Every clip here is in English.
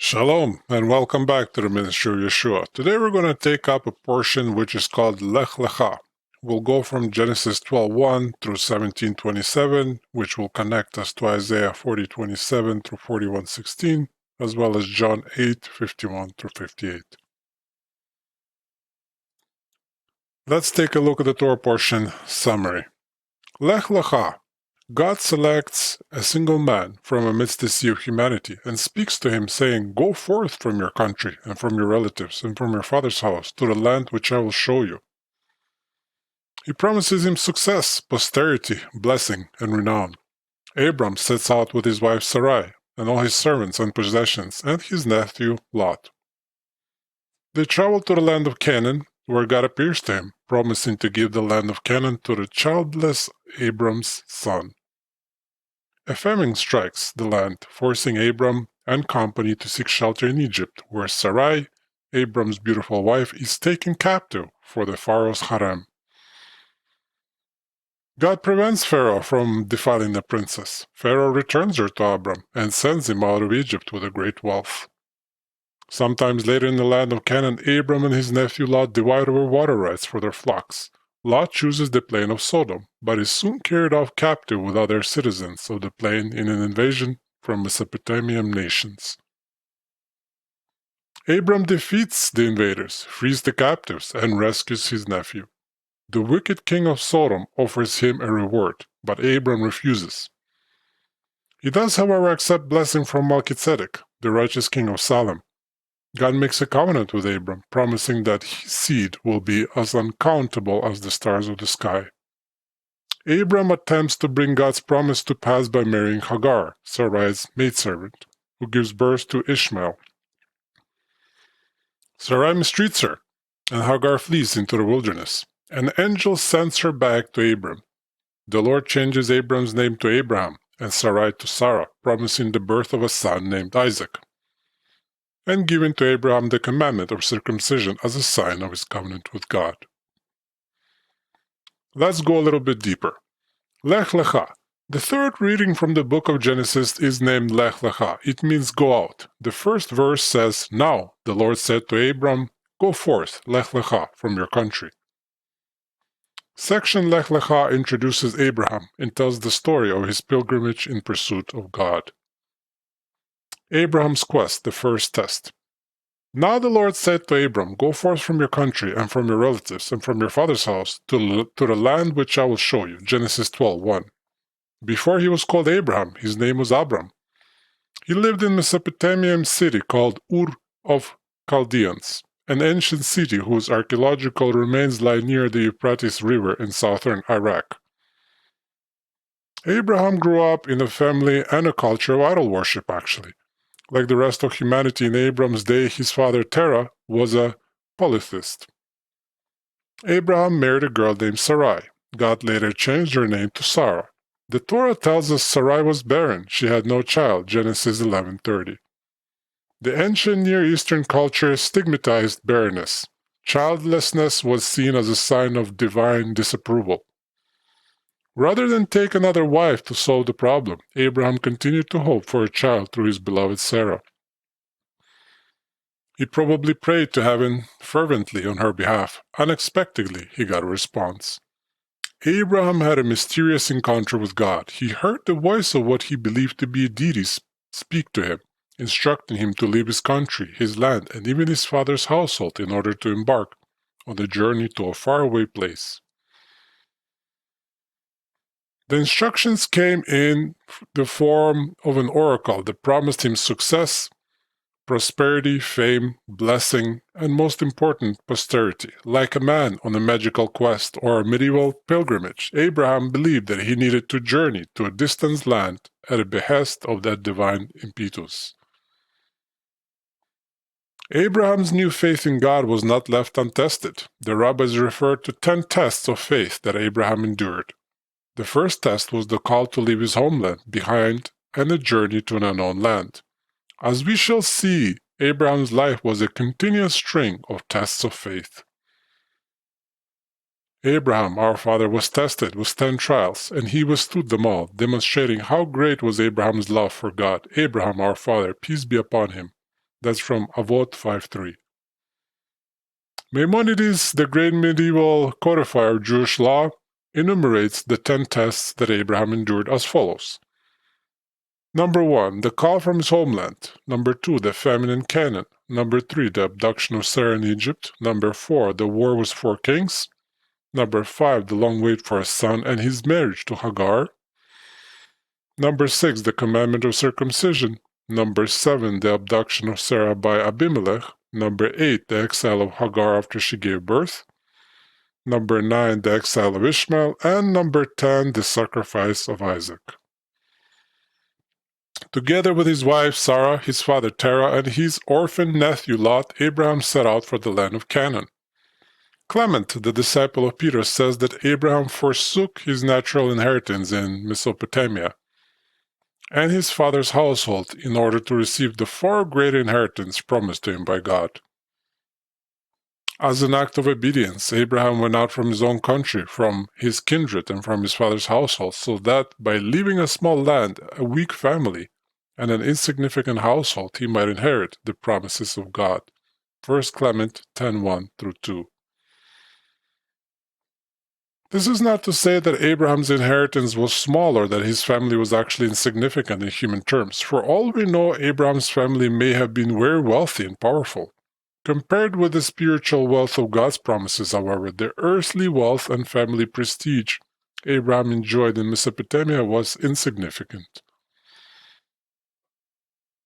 Shalom, and welcome back to the Ministry of Yeshua. Today we're going to take up a portion which is called Lech Lecha. We'll go from Genesis 12:1 through 17:27, which will connect us to Isaiah 40:27 through 41:16, as well as John 8:51 through 58. Let's take a look at the Torah portion summary. Lech Lecha. God selects a single man from amidst the sea of humanity and speaks to him, saying, "Go forth from your country and from your relatives and from your father's house to the land which I will show you." He promises him success, posterity, blessing, and renown. Abram sets out with his wife Sarai and all his servants and possessions and his nephew Lot. They travel to the land of Canaan, where God appears to him, promising to give the land of Canaan to the childless Abram's son. A famine strikes the land, forcing Abram and company to seek shelter in Egypt, where Sarai, Abram's beautiful wife, is taken captive for the Pharaoh's harem. God prevents Pharaoh from defiling the princess. Pharaoh returns her to Abram and sends him out of Egypt with a great wealth. Sometimes later in the land of Canaan, Abram and his nephew Lot divide over water rights for their flocks. Lot chooses the plain of Sodom, but is soon carried off captive with other citizens of the plain in an invasion from Mesopotamian nations. Abram defeats the invaders, frees the captives, and rescues his nephew. The wicked king of Sodom offers him a reward, but Abram refuses. He does, however, accept blessing from Melchizedek, the righteous king of Salem. God makes a covenant with Abram, promising that his seed will be as uncountable as the stars of the sky. Abram attempts to bring God's promise to pass by marrying Hagar, Sarai's maidservant, who gives birth to Ishmael. Sarai mistreats her, and Hagar flees into the wilderness. An angel sends her back to Abram. The Lord changes Abram's name to Abraham, and Sarai to Sarah, promising the birth of a son named Isaac, and giving to Abraham the commandment of circumcision as a sign of his covenant with God. Let's go a little bit deeper. Lech Lecha. The third reading from the book of Genesis is named Lech Lecha. It means go out. The first verse says, "Now the Lord said to Abram, go forth, Lech Lecha, from your country." Section Lech Lecha introduces Abraham and tells the story of his pilgrimage in pursuit of God. Abraham's quest, the first test. Now the Lord said to Abram, "Go forth from your country and from your relatives and from your father's house to the land which I will show you." Genesis 12:1. Before he was called Abraham, his name was Abram. He lived in a Mesopotamian city called Ur of Chaldeans, an ancient city whose archaeological remains lie near the Euphrates River in southern Iraq. Abraham grew up in a family and a culture of idol worship, actually. Like the rest of humanity in Abram's day, his father Terah was a polytheist. Abraham married a girl named Sarai. God later changed her name to Sarah. The Torah tells us Sarai was barren. She had no child, Genesis 11:30. The ancient Near Eastern culture stigmatized barrenness. Childlessness was seen as a sign of divine disapproval. Rather than take another wife to solve the problem, Abraham continued to hope for a child through his beloved Sarah. He probably prayed to heaven fervently on her behalf. Unexpectedly, he got a response. Abraham had a mysterious encounter with God. He heard the voice of what he believed to be a deity speak to him, instructing him to leave his country, his land, and even his father's household in order to embark on the journey to a faraway place. The instructions came in the form of an oracle that promised him success, prosperity, fame, blessing, and most important, posterity. Like a man on a magical quest or a medieval pilgrimage, Abraham believed that he needed to journey to a distant land at the behest of that divine impetus. Abraham's new faith in God was not left untested. The rabbis referred to 10 tests of faith that Abraham endured. The first test was the call to leave his homeland behind and a journey to an unknown land. As we shall see, Abraham's life was a continuous string of tests of faith. Abraham, our father, was tested with 10 trials, and he withstood them all, demonstrating how great was Abraham's love for God. Abraham, our father, peace be upon him, That's from Avot 5:3. Maimonides, the great medieval codifier of Jewish law, enumerates the 10 tests that Abraham endured as follows. Number 1, the call from his homeland. Number 2, the famine in Canaan. Number 3, the abduction of Sarah in Egypt. Number 4, the war with 4 kings. Number 5, the long wait for a son and his marriage to Hagar. Number 6, the commandment of circumcision. Number 7, the abduction of Sarah by Abimelech. Number 8, the exile of Hagar after she gave birth. Number 9, the exile of Ishmael. And number 10, the sacrifice of Isaac. Together with his wife Sarah, his father Terah, and his orphan nephew Lot, Abraham set out for the land of Canaan. Clement, the disciple of Peter, says that Abraham forsook his natural inheritance in Mesopotamia and his father's household in order to receive the far greater inheritance promised to him by God. As an act of obedience, Abraham went out from his own country, from his kindred, and from his father's household, so that by leaving a small land, a weak family, and an insignificant household, he might inherit the promises of God. 1 Clement 10:1-2. This is not to say that Abraham's inheritance was small or that his family was actually insignificant in human terms. For all we know, Abraham's family may have been very wealthy and powerful. Compared with the spiritual wealth of God's promises, however, the earthly wealth and family prestige Abraham enjoyed in Mesopotamia was insignificant.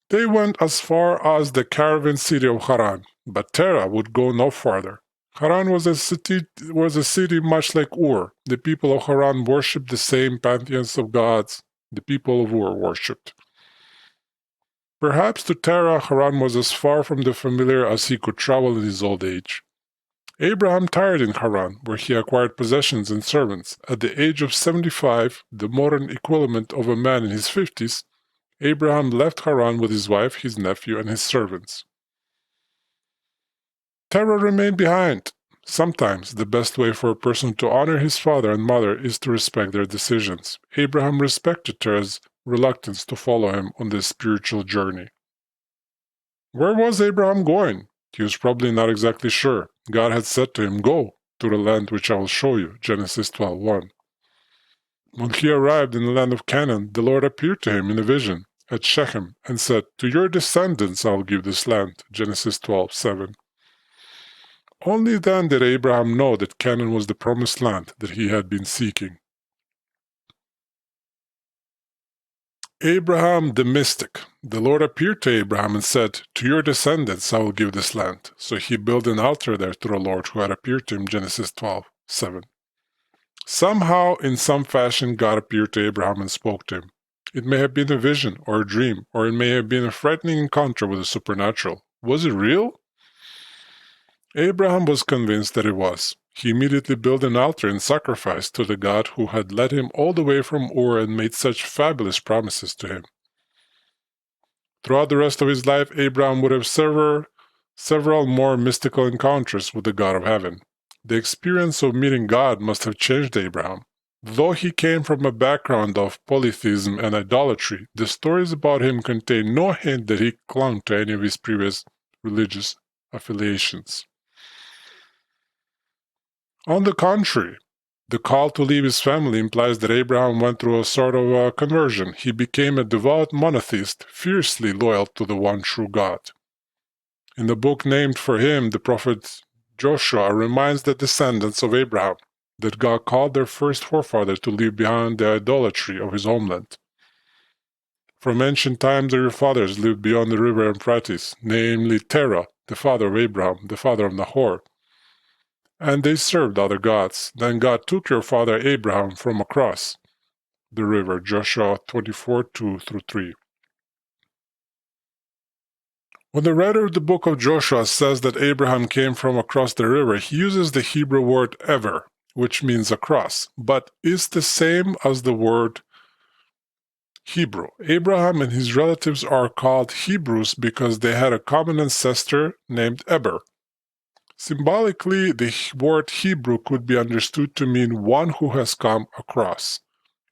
They went as far as the caravan city of Haran, but Terah would go no farther. Haran was a city much like Ur. The people of Haran worshipped the same pantheons of gods the people of Ur worshipped. Perhaps to Terah, Haran was as far from the familiar as he could travel in his old age. Abraham tired in Haran, where he acquired possessions and servants. At the age of 75, the modern equivalent of a man in his 50s, Abraham left Haran with his wife, his nephew, and his servants. Terah remained behind. Sometimes the best way for a person to honor his father and mother is to respect their decisions. Abraham respected Terah's reluctance to follow him on this spiritual journey. Where was Abraham going? He was probably not exactly sure. God had said to him, "Go to the land which I will show you," Genesis 12:1. When he arrived in the land of Canaan, the Lord appeared to him in a vision at Shechem and said, "To your descendants I will give this land," Genesis 12:7. Only then did Abraham know that Canaan was the promised land that he had been seeking. Abraham the mystic. The Lord appeared to Abraham and said, "To your descendants I will give this land." So he built an altar there to the Lord who had appeared to him, Genesis 12:7. Somehow, in some fashion, God appeared to Abraham and spoke to him. It may have been a vision or a dream, or it may have been a frightening encounter with the supernatural. Was it real? Abraham was convinced that it was. He immediately built an altar and sacrificed to the God who had led him all the way from Ur and made such fabulous promises to him. Throughout the rest of his life, Abraham would have several more mystical encounters with the God of heaven. The experience of meeting God must have changed Abraham. Though he came from a background of polytheism and idolatry, the stories about him contain no hint that he clung to any of his previous religious affiliations. On the contrary, the call to leave his family implies that Abraham went through a sort of a conversion. He became a devout monotheist, fiercely loyal to the one true God. In the book named for him, the prophet Joshua reminds the descendants of Abraham that God called their first forefather to leave behind the idolatry of his homeland. From ancient times their fathers lived beyond the river Euphrates, namely Terah, the father of Abraham, the father of Nahor, and they served other gods. Then God took your father Abraham from across the river, Joshua 24:2-3. When the writer of the book of Joshua says that Abraham came from across the river, he uses the Hebrew word ever, which means across, but is the same as the word Hebrew. Abraham and his relatives are called Hebrews because they had a common ancestor named Eber. Symbolically, the word Hebrew could be understood to mean one who has come across.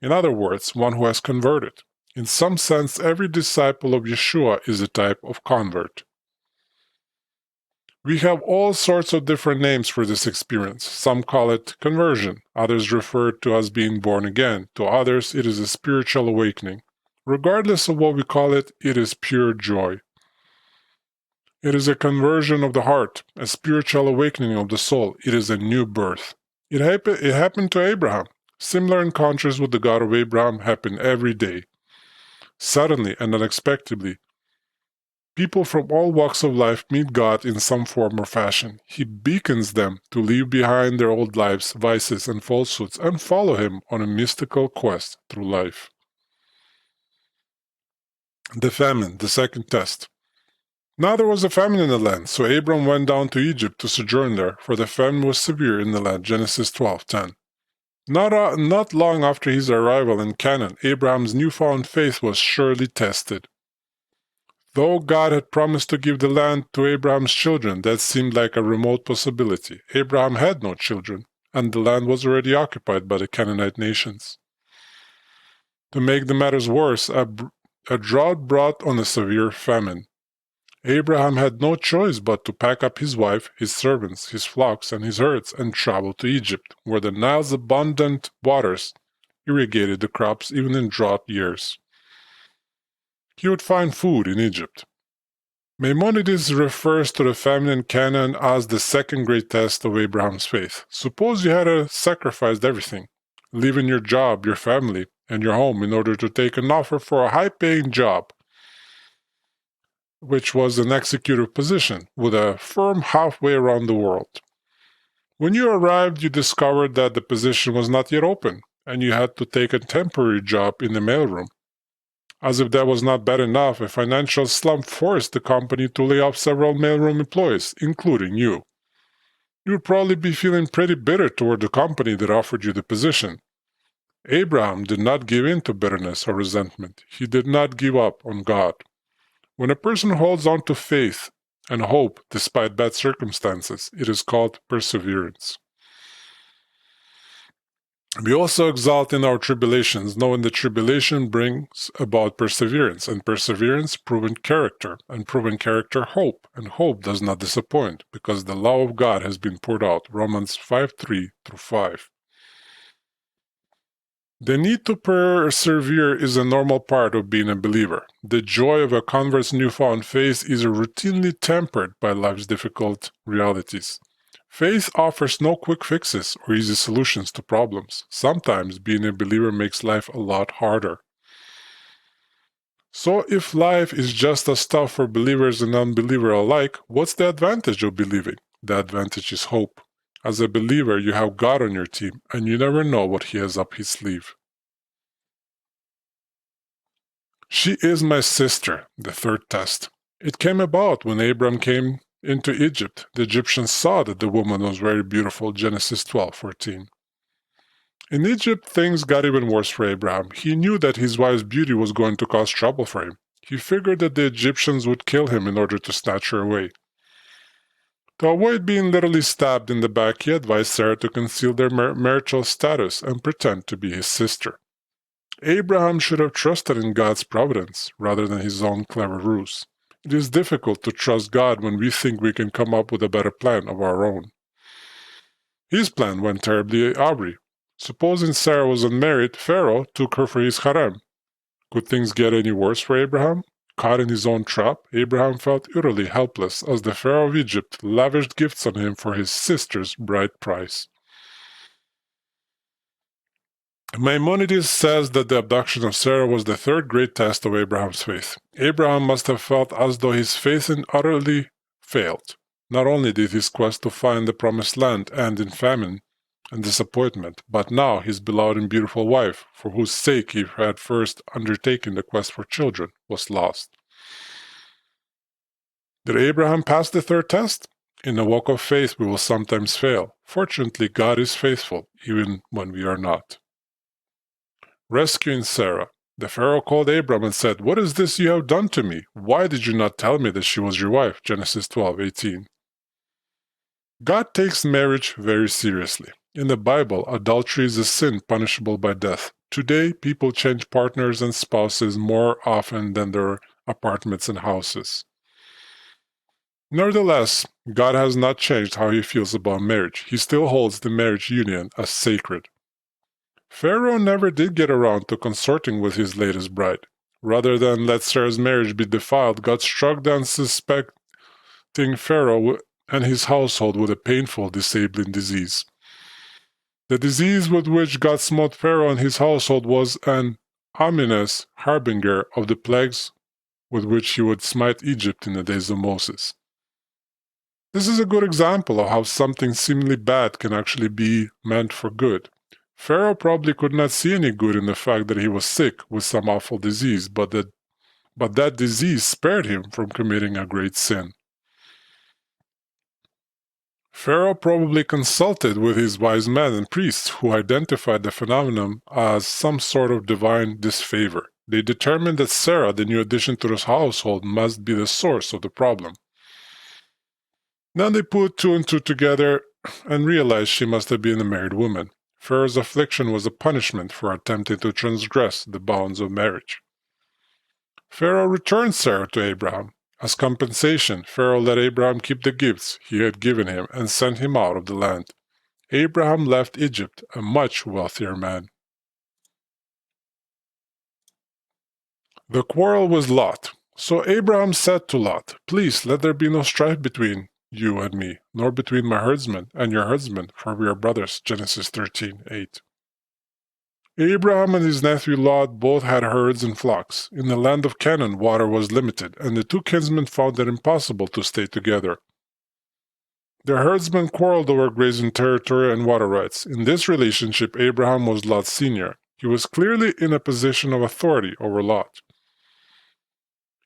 In other words, one who has converted. In some sense, every disciple of Yeshua is a type of convert. We have all sorts of different names for this experience. Some call it conversion, others refer to as being born again, to others it is a spiritual awakening. Regardless of what we call it, it is pure joy. It is a conversion of the heart, a spiritual awakening of the soul. It is a new birth. It happened to Abraham. Similar encounters with the God of Abraham happen every day. Suddenly and unexpectedly, people from all walks of life meet God in some form or fashion. He beckons them to leave behind their old lives, vices, and falsehoods and follow Him on a mystical quest through life. The famine, the second test. Now there was a famine in the land, so Abram went down to Egypt to sojourn there, for the famine was severe in the land. Genesis 12:10. Not long after his arrival in Canaan, Abraham's newfound faith was surely tested. Though God had promised to give the land to Abraham's children, that seemed like a remote possibility. Abraham had no children, and the land was already occupied by the Canaanite nations. To make the matters worse, a drought brought on a severe famine. Abraham had no choice but to pack up his wife, his servants, his flocks, and his herds and travel to Egypt, where the Nile's abundant waters irrigated the crops even in drought years. He would find food in Egypt. Maimonides refers to the famine in Canaan as the second great test of Abraham's faith. Suppose you had sacrificed everything, leaving your job, your family, and your home in order to take an offer for a high-paying job, which was an executive position, with a firm halfway around the world. When you arrived, you discovered that the position was not yet open, and you had to take a temporary job in the mailroom. As if that was not bad enough, a financial slump forced the company to lay off several mailroom employees, including you. You would probably be feeling pretty bitter toward the company that offered you the position. Abraham did not give in to bitterness or resentment. He did not give up on God. When a person holds on to faith and hope despite bad circumstances, it is called perseverance. We also exalt in our tribulations, knowing that tribulation brings about perseverance, and perseverance proven character, and proven character hope, and hope does not disappoint, because the love of God has been poured out. Romans 5:3-5. The need to persevere is a normal part of being a believer. The joy of a convert's newfound faith is routinely tempered by life's difficult realities. Faith offers no quick fixes or easy solutions to problems. Sometimes being a believer makes life a lot harder. So if life is just as tough for believers and unbelievers alike, what's the advantage of believing? The advantage is hope. As a believer, you have God on your team, and you never know what He has up His sleeve. She is my sister, the third test. It came about when Abram came into Egypt. The Egyptians saw that the woman was very beautiful, Genesis 12:14. In Egypt, things got even worse for Abraham. He knew that his wife's beauty was going to cause trouble for him. He figured that the Egyptians would kill him in order to snatch her away. To avoid being literally stabbed in the back, he advised Sarah to conceal their marital status and pretend to be his sister. Abraham should have trusted in God's providence rather than his own clever ruse. It is difficult to trust God when we think we can come up with a better plan of our own. His plan went terribly awry. Supposing Sarah was unmarried, Pharaoh took her for his harem. Could things get any worse for Abraham? Caught in his own trap, Abraham felt utterly helpless as the Pharaoh of Egypt lavished gifts on him for his sister's bride price. Maimonides says that the abduction of Sarah was the third great test of Abraham's faith. Abraham must have felt as though his faith utterly failed. Not only did his quest to find the promised land end in famine and disappointment, but now his beloved and beautiful wife, for whose sake he had first undertaken the quest for children, was lost. Did Abraham pass the third test? In the walk of faith we will sometimes fail. Fortunately, God is faithful, even when we are not. Rescuing Sarah. The Pharaoh called Abram and said, "What is this you have done to me? Why did you not tell me that she was your wife?" Genesis 12:18. God takes marriage very seriously. In the Bible, adultery is a sin punishable by death. Today, people change partners and spouses more often than their apartments and houses. Nevertheless, God has not changed how he feels about marriage. He still holds the marriage union as sacred. Pharaoh never did get around to consorting with his latest bride. Rather than let Sarah's marriage be defiled, God struck down suspecting Pharaoh and his household with a painful, disabling disease. The disease with which God smote Pharaoh and his household was an ominous harbinger of the plagues with which he would smite Egypt in the days of Moses. This is a good example of how something seemingly bad can actually be meant for good. Pharaoh probably could not see any good in the fact that he was sick with some awful disease, but that disease spared him from committing a great sin. Pharaoh probably consulted with his wise men and priests who identified the phenomenon as some sort of divine disfavor. They determined that Sarah, the new addition to his household, must be the source of the problem. Then they put two and two together and realized she must have been a married woman. Pharaoh's affliction was a punishment for attempting to transgress the bounds of marriage. Pharaoh returned Sarah to Abraham. As compensation, Pharaoh let Abraham keep the gifts he had given him and sent him out of the land. Abraham left Egypt a much wealthier man. The quarrel was Lot. So Abraham said to Lot, "Please let there be no strife between you and me, nor between my herdsmen and your herdsmen, for we are brothers." Genesis 13:8. Abraham and his nephew Lot both had herds and flocks. In the land of Canaan, water was limited, and the two kinsmen found it impossible to stay together. Their herdsmen quarreled over grazing territory and water rights. In this relationship, Abraham was Lot's senior. He was clearly in a position of authority over Lot.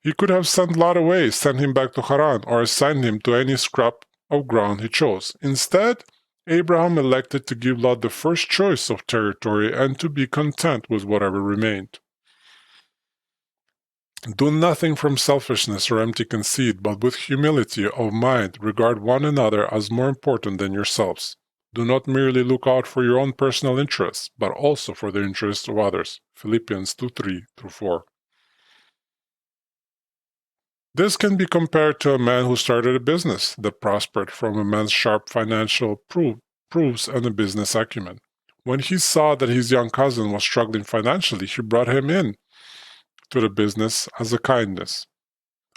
He could have sent Lot away, sent him back to Haran, or assigned him to any scrap of ground he chose. Instead, Abraham elected to give Lot the first choice of territory and to be content with whatever remained. Do nothing from selfishness or empty conceit, but with humility of mind regard one another as more important than yourselves. Do not merely look out for your own personal interests, but also for the interests of others. Philippians 2:3-4. This can be compared to a man who started a business that prospered from immense sharp financial proofs and a business acumen. When he saw that his young cousin was struggling financially, he brought him in to the business as a kindness.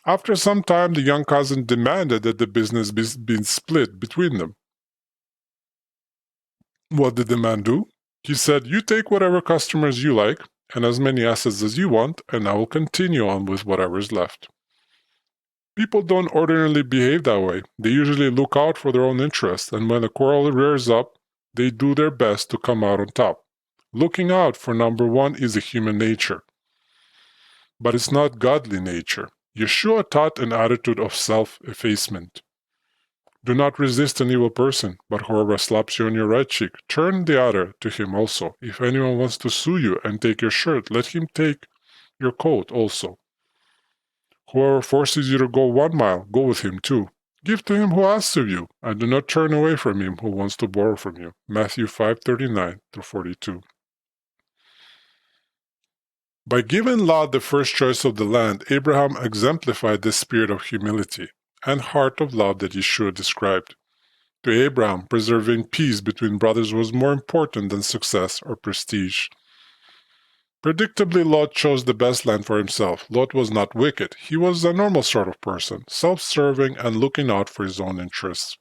After some time, the young cousin demanded that the business be split between them. What did the man do? He said, "You take whatever customers you like and as many assets as you want, and I will continue on with whatever is left." People don't ordinarily behave that way. They usually look out for their own interests, and when a quarrel rears up, they do their best to come out on top. Looking out for number one is a human nature, but it's not godly nature. Yeshua taught an attitude of self-effacement. Do not resist an evil person, but whoever slaps you on your right cheek, turn the other to him also. If anyone wants to sue you and take your shirt, let him take your coat also. Whoever forces you to go 1 mile, go with him 2. Give to him who asks of you, and do not turn away from him who wants to borrow from you. Matthew 5:39-42. By giving Lot the first choice of the land, Abraham exemplified the spirit of humility and heart of love that Yeshua described. To Abraham, preserving peace between brothers was more important than success or prestige. Predictably, Lot chose the best land for himself. Lot was not wicked. He was a normal sort of person, self-serving and looking out for his own interests.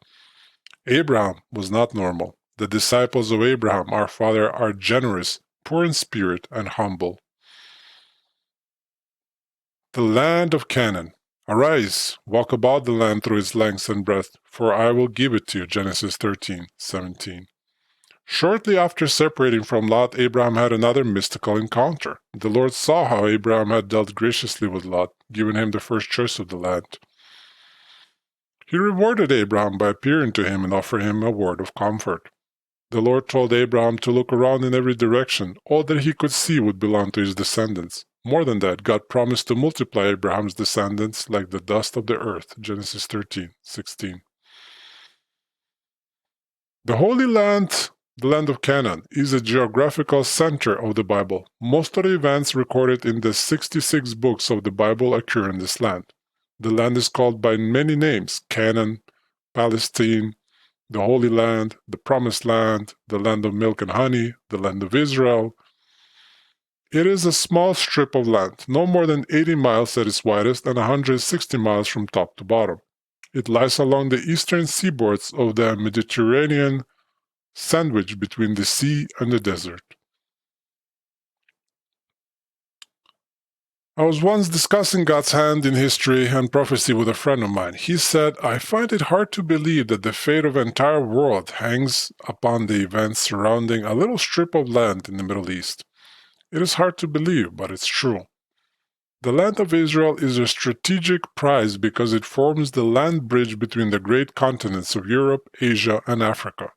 Abraham was not normal. The disciples of Abraham, our father, are generous, poor in spirit, and humble. The land of Canaan. Arise, walk about the land through its length and breadth, for I will give it to you. Genesis 13:17. Shortly after separating from Lot, Abraham had another mystical encounter. The Lord saw how Abraham had dealt graciously with Lot, giving him the first choice of the land. He rewarded Abraham by appearing to him and offering him a word of comfort. The Lord told Abraham to look around in every direction. All that he could see would belong to his descendants. More than that, God promised to multiply Abraham's descendants like the dust of the earth. Genesis 13:16. The Holy Land, the land of Canaan, is a geographical center of the Bible. Most of the events recorded in the 66 books of the Bible occur in this land. The land is called by many names: Canaan, Palestine, the Holy Land, the Promised Land, the land of milk and honey, the land of Israel. It is a small strip of land, no more than 80 miles at its widest and 160 miles from top to bottom. It lies along the eastern seaboards of the Mediterranean, sandwiched between the sea and the desert. I was once discussing God's hand in history and prophecy with a friend of mine. He said, "I find it hard to believe that the fate of the entire world hangs upon the events surrounding a little strip of land in the Middle East. It is hard to believe, but it's true. The land of Israel is a strategic prize because it forms the land bridge between the great continents of Europe, Asia, and Africa.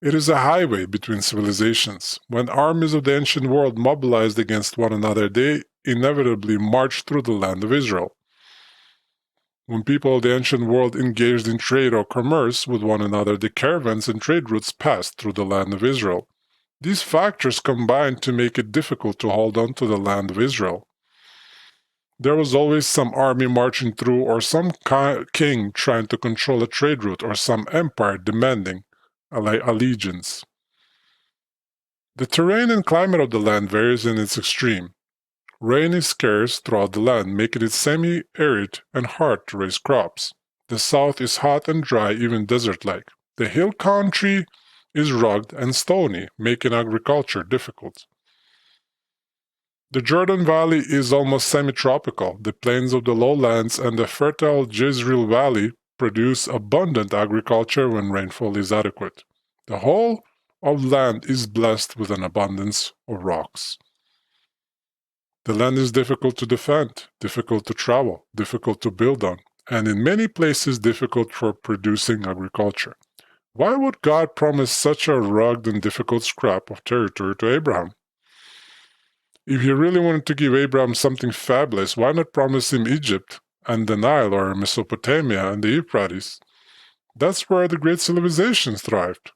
It is a highway between civilizations. When armies of the ancient world mobilized against one another, they inevitably marched through the land of Israel. When people of the ancient world engaged in trade or commerce with one another, the caravans and trade routes passed through the land of Israel. These factors combined to make it difficult to hold on to the land of Israel. There was always some army marching through, or some king trying to control a trade route, or some empire demanding allegiance. The terrain and climate of the land varies in its extreme. Rain is scarce throughout the land, making it semi-arid and hard to raise crops. The south is hot and dry, even desert-like. The hill country is rugged and stony, making agriculture difficult. The Jordan Valley is almost semi-tropical. The plains of the lowlands and the fertile Jezreel Valley produce abundant agriculture when rainfall is adequate. The whole of land is blessed with an abundance of rocks. The land is difficult to defend, difficult to travel, difficult to build on, and in many places difficult for producing agriculture. Why would God promise such a rugged and difficult scrap of territory to Abraham? If he really wanted to give Abraham something fabulous, why not promise him Egypt and the Nile, or Mesopotamia and the Euphrates? That's where the great civilizations thrived.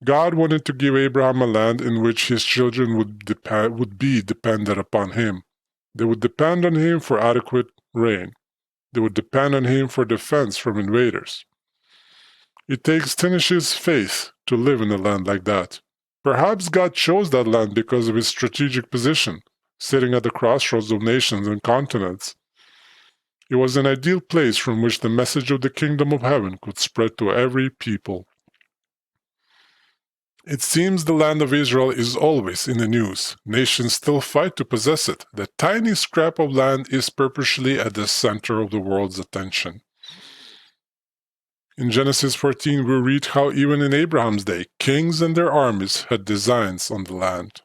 God wanted to give Abraham a land in which his children would be dependent upon him. They would depend on him for adequate rain. They would depend on him for defense from invaders. It takes tenacious faith to live in a land like that. Perhaps God chose that land because of its strategic position, sitting at the crossroads of nations and continents. It was an ideal place from which the message of the kingdom of heaven could spread to every people. It seems the land of Israel is always in the news. Nations still fight to possess it. The tiny scrap of land is perpetually at the center of the world's attention. In Genesis 14, we read how even in Abraham's day, kings and their armies had designs on the land.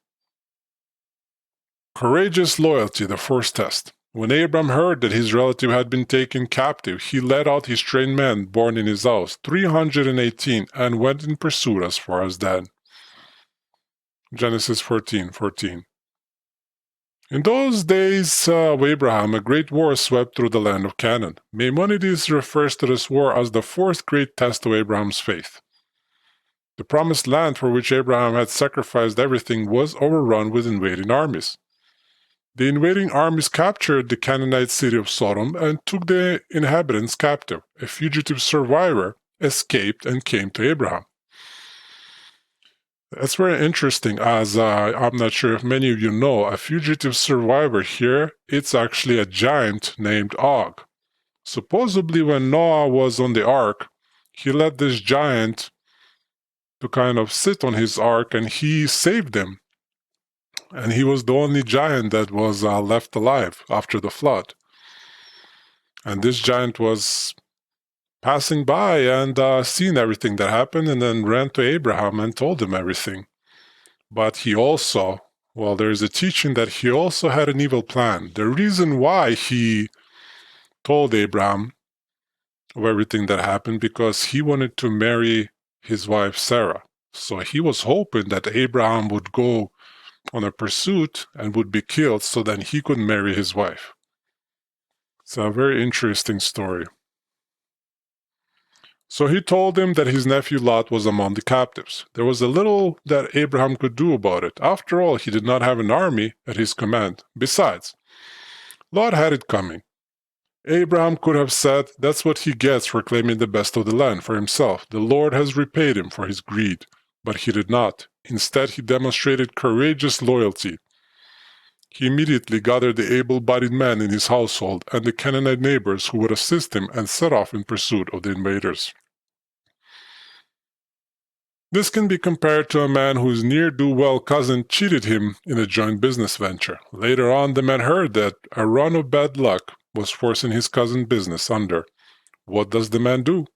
Courageous loyalty, the first test. When Abraham heard that his relative had been taken captive, he led out his trained men born in his house, 318, and went in pursuit as far as Dan. Genesis 14:14. In those days of Abraham, a great war swept through the land of Canaan. Maimonides refers to this war as the fourth great test of Abraham's faith. The promised land for which Abraham had sacrificed everything was overrun with invading armies. The invading armies captured the Canaanite city of Sodom and took the inhabitants captive. A fugitive survivor escaped and came to Abraham. That's very interesting, as I'm not sure if many of you know, a fugitive survivor here, it's actually a giant named Og. Supposedly when Noah was on the ark, he let this giant to kind of sit on his ark, and he saved him. And he was the only giant that was left alive after the flood. And this giant was passing by and seeing everything that happened, and then ran to Abraham and told him everything. But he also, well, there is a teaching that he also had an evil plan. The reason why he told Abraham of everything that happened, because he wanted to marry his wife Sarah. So he was hoping that Abraham would go on a pursuit and would be killed so that he could marry his wife. It's a very interesting story. So he told him that his nephew Lot was among the captives. There was a little that Abraham could do about it. After all, he did not have an army at his command. Besides, Lot had it coming. Abraham could have said that's what he gets for claiming the best of the land for himself. The Lord has repaid him for his greed. But he did not. Instead, he demonstrated courageous loyalty. He immediately gathered the able-bodied men in his household and the Canaanite neighbors who would assist him and set off in pursuit of the invaders. This can be compared to a man whose ne'er-do-well cousin cheated him in a joint business venture. Later on, the man heard that a run of bad luck was forcing his cousin's business under. What does the man do?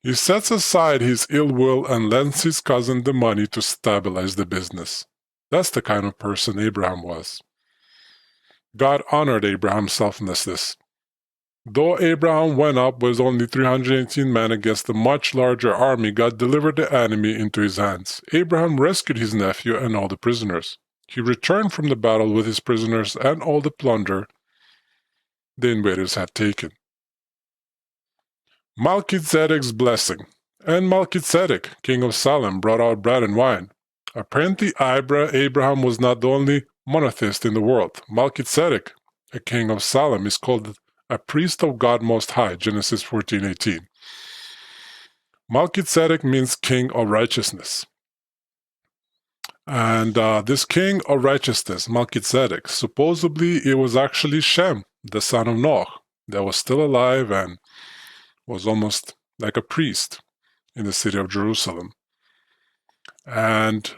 He sets aside his ill will and lends his cousin the money to stabilize the business. That's the kind of person Abraham was. God honored Abraham's selflessness. Though Abraham went up with only 318 men against a much larger army, God delivered the enemy into his hands. Abraham rescued his nephew and all the prisoners. He returned from the battle with his prisoners and all the plunder the invaders had taken. Melchizedek's blessing. And Melchizedek, king of Salem, brought out bread and wine. Apparently, Abraham was not the only monotheist in the world. Melchizedek, a king of Salem, is called a priest of God Most High, Genesis 14:18. Melchizedek means king of righteousness. And this king of righteousness, Melchizedek, supposedly it was actually Shem, the son of Noah, that was still alive and was almost like a priest in the city of Jerusalem. And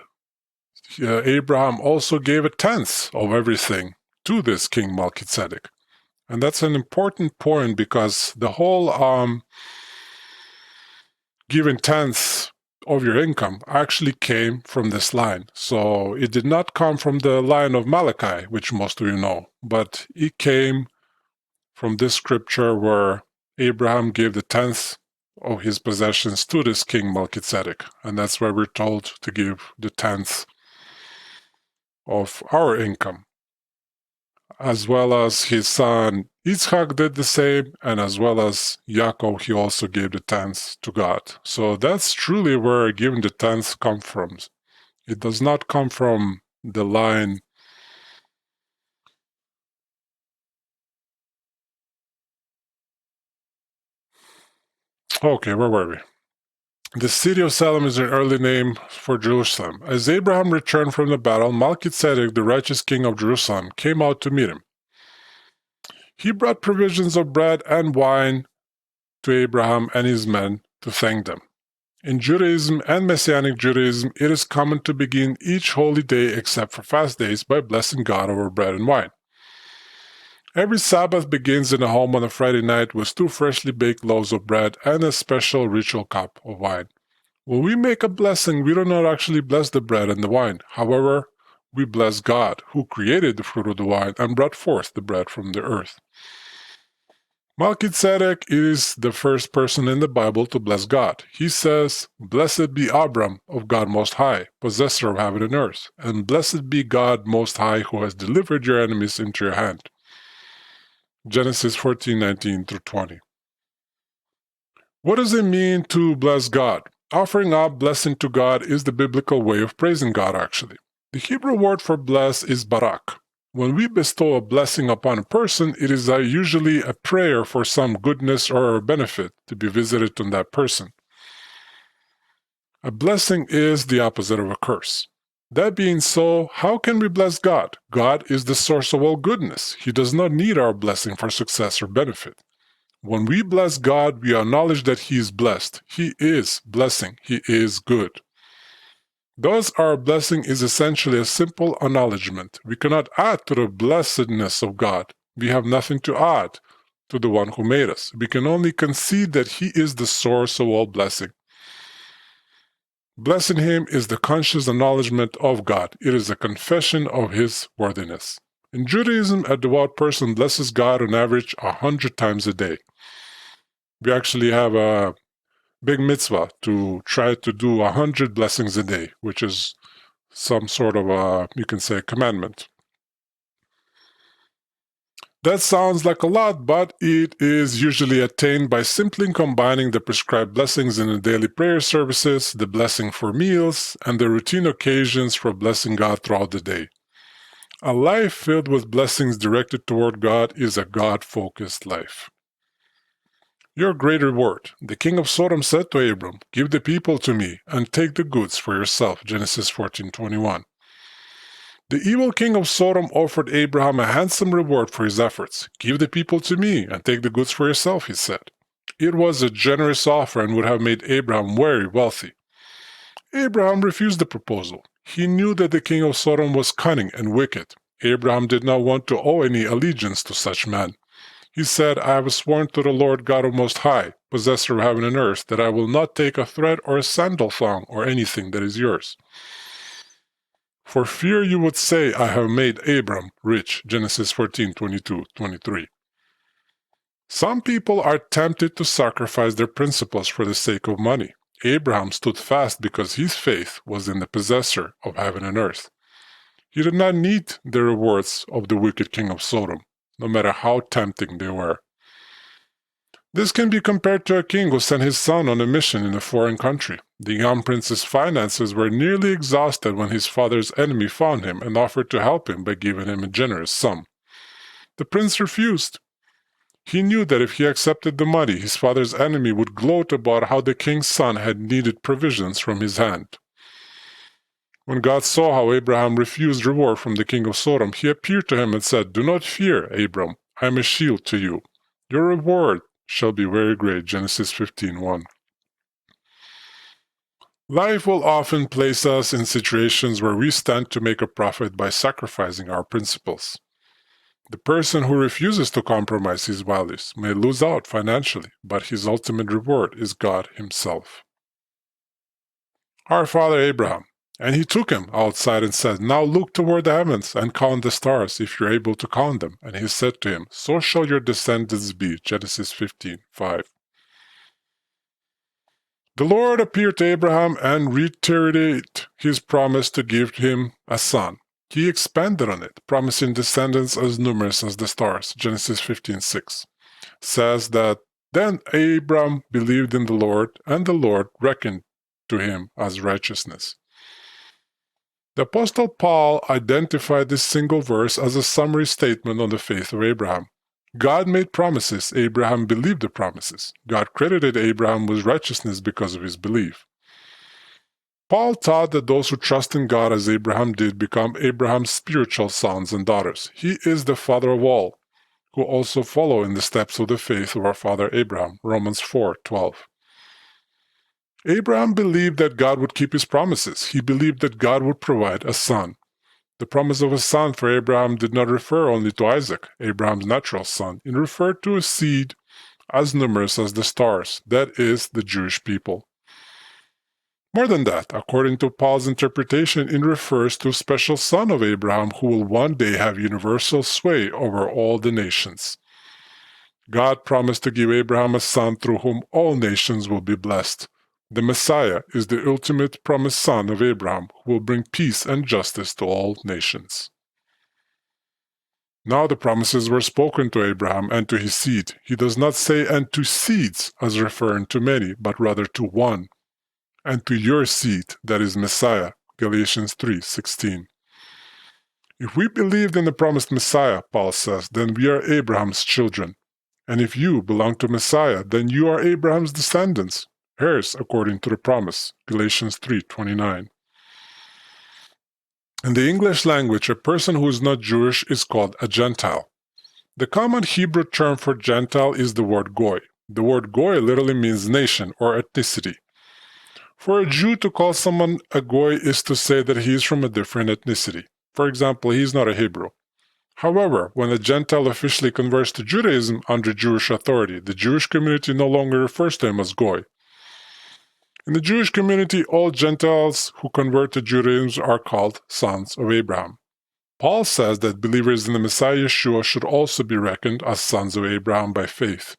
Abraham also gave a tenth of everything to this king Melchizedek. And that's an important point because the whole giving tenths of your income actually came from this line. So it did not come from the line of Malachi, which most of you know, but it came from this scripture where Abraham gave the tenth of his possessions to this king Melchizedek. And that's why we're told to give the tenth of our income. As well as his son ECHAD did the same, and as well as Yaakov, he also gave the tenth to God. So that's truly where giving the tenth comes from. It does not come from the line okay, where were we? The city of Salem is an early name for Jerusalem. As Abraham returned from the battle, Melchizedek, the righteous king of Jerusalem, came out to meet him. He brought provisions of bread and wine to Abraham and his men to thank them. In Judaism and Messianic Judaism, it is common to begin each holy day except for fast days by blessing God over bread and wine. Every Sabbath begins in a home on a Friday night with 2 freshly baked loaves of bread and a special ritual cup of wine. When we make a blessing, we do not actually bless the bread and the wine. However, we bless God, who created the fruit of the wine and brought forth the bread from the earth. Melchizedek is the first person in the Bible to bless God. He says, "Blessed be Abram of God Most High, possessor of heaven and earth, and blessed be God Most High, who has delivered your enemies into your hand." Genesis 14:19-20. What does it mean to bless God? Offering up blessing to God is the biblical way of praising God, actually. The Hebrew word for bless is barak. When we bestow a blessing upon a person, it is usually a prayer for some goodness or benefit to be visited on that person. A blessing is the opposite of a curse. That being so, how can we bless God? God is the source of all goodness. He does not need our blessing for success or benefit. When we bless God, we acknowledge that He is blessed. He is blessing. He is good. Thus, our blessing is essentially a simple acknowledgement. We cannot add to the blessedness of God. We have nothing to add to the one who made us. We can only concede that He is the source of all blessing. Blessing Him is the conscious acknowledgement of God. It is a confession of His worthiness. In Judaism, a devout person blesses God on average 100 times a day. We actually have a big mitzvah to try to do 100 blessings a day, which is some sort of a, you can say, commandment. That sounds like a lot, but it is usually attained by simply combining the prescribed blessings in the daily prayer services, the blessing for meals, and the routine occasions for blessing God throughout the day. A life filled with blessings directed toward God is a God-focused life. Your great reward. The king of Sodom said to Abram, "Give the people to me, and take the goods for yourself." Genesis 14:21. The evil king of Sodom offered Abraham a handsome reward for his efforts. "Give the people to me, and take the goods for yourself," he said. It was a generous offer and would have made Abraham very wealthy. Abraham refused the proposal. He knew that the king of Sodom was cunning and wicked. Abraham did not want to owe any allegiance to such men. He said, "I have sworn to the Lord God of Most High, possessor of heaven and earth, that I will not take a thread or a sandal thong or anything that is yours. For fear you would say, I have made Abram rich." Genesis 14:22-23. Some people are tempted to sacrifice their principles for the sake of money. Abraham stood fast because his faith was in the possessor of heaven and earth. He did not need the rewards of the wicked king of Sodom, no matter how tempting they were. This can be compared to a king who sent his son on a mission in a foreign country. The young prince's finances were nearly exhausted when his father's enemy found him and offered to help him by giving him a generous sum. The prince refused. He knew that if he accepted the money, his father's enemy would gloat about how the king's son had needed provisions from his hand. When God saw how Abraham refused reward from the king of Sodom, he appeared to him and said, "Do not fear, Abram. I am a shield to you. Your reward shall be very great." Genesis 15:1. Life will often place us in situations where we stand to make a profit by sacrificing our principles. The person who refuses to compromise his values may lose out financially, but his ultimate reward is God himself. Our father Abraham. And he took him outside and said, "Now look toward the heavens and count the stars, if you are able to count them." And he said to him, "So shall your descendants be." Genesis 15:5. The Lord appeared to Abraham and reiterated his promise to give him a son. He expanded on it, promising descendants as numerous as the stars. Genesis 15:6 says that, "Then Abram believed in the Lord, and the Lord reckoned to him as righteousness." The Apostle Paul identified this single verse as a summary statement on the faith of Abraham. God made promises, Abraham believed the promises. God credited Abraham with righteousness because of his belief. Paul taught that those who trust in God as Abraham did become Abraham's spiritual sons and daughters. He is the father of all, who also follow in the steps of the faith of our father Abraham. Romans 4:12. Abraham believed that God would keep his promises. He believed that God would provide a son. The promise of a son for Abraham did not refer only to Isaac, Abraham's natural son. It referred to a seed as numerous as the stars, that is, the Jewish people. More than that, according to Paul's interpretation, it refers to a special son of Abraham who will one day have universal sway over all the nations. God promised to give Abraham a son through whom all nations will be blessed. The Messiah is the ultimate promised son of Abraham who will bring peace and justice to all nations. Now the promises were spoken to Abraham and to his seed. He does not say "and to seeds" as referring to many, but rather to one. "And to your seed," that is Messiah. Galatians 3:16. If we believed in the promised Messiah, Paul says, then we are Abraham's children. And if you belong to Messiah, then you are Abraham's descendants, heirs according to the promise. Galatians 3:29. In the English language, a person who is not Jewish is called a Gentile. The common Hebrew term for Gentile is the word goy. The word goy literally means nation or ethnicity. For a Jew to call someone a goy is to say that he is from a different ethnicity. For example, he is not a Hebrew. However, when a Gentile officially converts to Judaism under Jewish authority, the Jewish community no longer refers to him as goy. In the Jewish community, all Gentiles who convert to Judaism are called sons of Abraham. Paul says that believers in the Messiah Yeshua should also be reckoned as sons of Abraham by faith.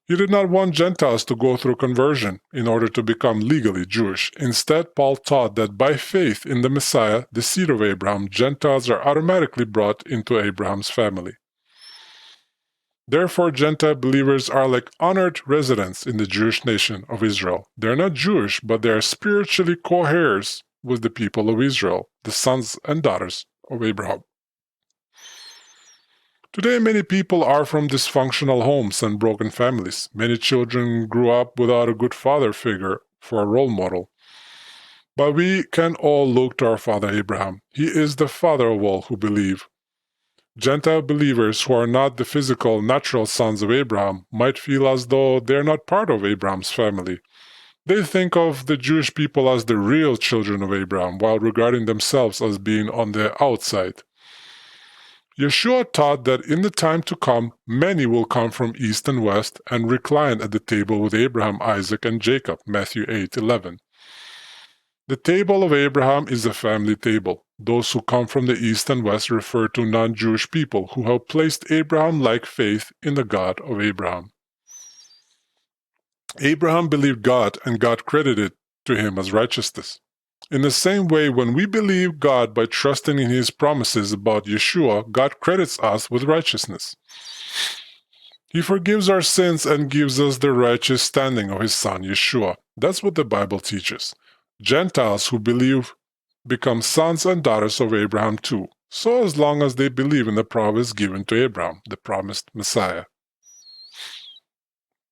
He did not want Gentiles to go through conversion in order to become legally Jewish. Instead, Paul taught that by faith in the Messiah, the seed of Abraham, Gentiles are automatically brought into Abraham's family. Therefore, Gentile believers are like honored residents in the Jewish nation of Israel. They are not Jewish, but they are spiritually co-heirs with the people of Israel, the sons and daughters of Abraham. Today, many people are from dysfunctional homes and broken families. Many children grew up without a good father figure for a role model. But we can all look to our father Abraham. He is the father of all who believe. Gentile believers who are not the physical, natural sons of Abraham might feel as though they are not part of Abraham's family. They think of the Jewish people as the real children of Abraham, while regarding themselves as being on the outside. Yeshua taught that in the time to come, many will come from east and west and recline at the table with Abraham, Isaac, and Jacob, Matthew 8:11. The table of Abraham is a family table. Those who come from the east and west refer to non-Jewish people who have placed Abraham-like faith in the God of Abraham. Abraham believed God, and God credited to him as righteousness. In the same way, when we believe God by trusting in His promises about Yeshua, God credits us with righteousness. He forgives our sins and gives us the righteous standing of His Son, Yeshua. That's what the Bible teaches. Gentiles who believe become sons and daughters of Abraham too, so as long as they believe in the promise given to Abraham, the promised Messiah.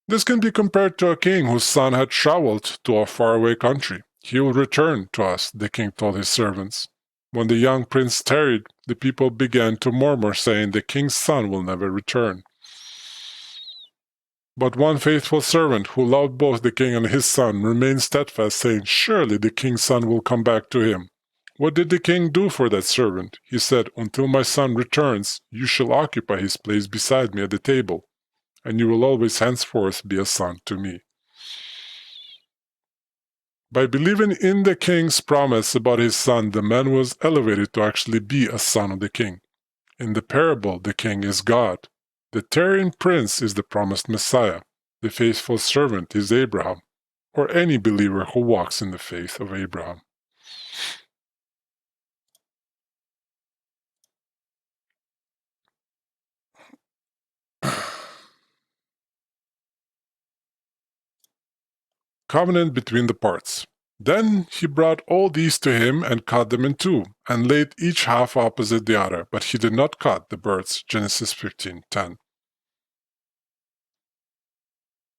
This can be compared to a king whose son had traveled to a faraway country. He will return to us, the king told his servants. When the young prince tarried, the people began to murmur, saying, "The king's son will never return." But one faithful servant, who loved both the king and his son, remained steadfast, saying, "Surely the king's son will come back to him." What did the king do for that servant? He said, "Until my son returns, you shall occupy his place beside me at the table, and you will always henceforth be a son to me." By believing in the king's promise about his son, the man was elevated to actually be a son of the king. In the parable, the king is God. The tarrying prince is the promised Messiah. The faithful servant is Abraham, or any believer who walks in the faith of Abraham. Covenant between the parts. Then he brought all these to him and cut them in two, and laid each half opposite the other, but he did not cut the birds. Genesis 15:10.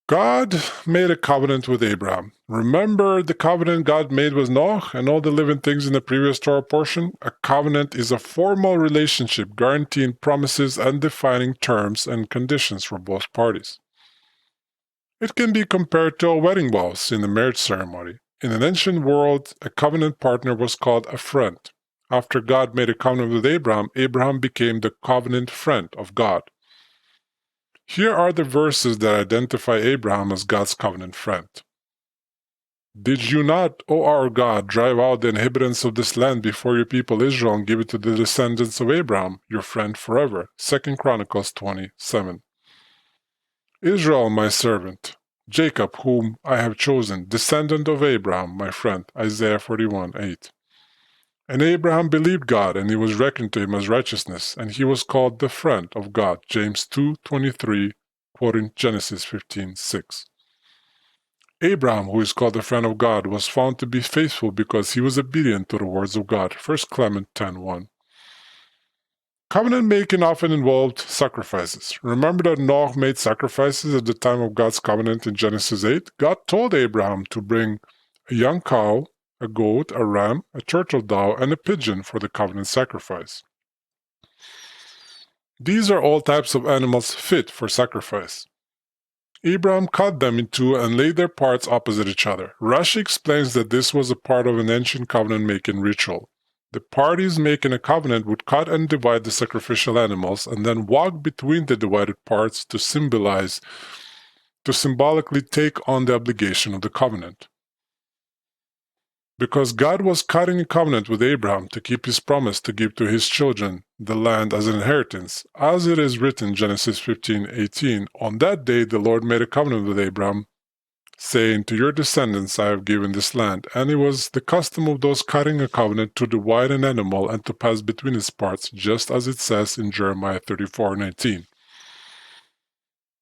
God made a covenant with Abraham. Remember the covenant God made with Noah and all the living things in the previous Torah portion? A covenant is a formal relationship guaranteeing promises and defining terms and conditions for both parties. It can be compared to a wedding vows in the marriage ceremony. In an ancient world, a covenant partner was called a friend. After God made a covenant with Abraham, Abraham became the covenant friend of God. Here are the verses that identify Abraham as God's covenant friend. "Did you not, O our God, drive out the inhabitants of this land before your people Israel and give it to the descendants of Abraham, your friend forever?" 2 Chronicles 20:7. "Israel, my servant, Jacob, whom I have chosen, descendant of Abraham, my friend." Isaiah 41:8. "And Abraham believed God, and it was reckoned to him as righteousness, and he was called the friend of God." James 2:23, quoting Genesis 15:6. Abraham, who is called the friend of God, was found to be faithful because he was obedient to the words of God. 1 Clement 10:1. Covenant making often involved sacrifices. Remember that Noah made sacrifices at the time of God's covenant in Genesis 8? God told Abraham to bring a young cow, a goat, a ram, a turtle dove, and a pigeon for the covenant sacrifice. These are all types of animals fit for sacrifice. Abraham cut them in two and laid their parts opposite each other. Rashi explains that this was a part of an ancient covenant-making ritual. The parties making a covenant would cut and divide the sacrificial animals and then walk between the divided parts to symbolically take on the obligation of the covenant. Because God was cutting a covenant with Abraham to keep his promise to give to his children the land as an inheritance, as it is written, Genesis 15:18, "On that day the Lord made a covenant with Abraham, saying, to your descendants I have given this land." And it was the custom of those cutting a covenant to divide an animal and to pass between its parts, just as it says in Jeremiah 34:19.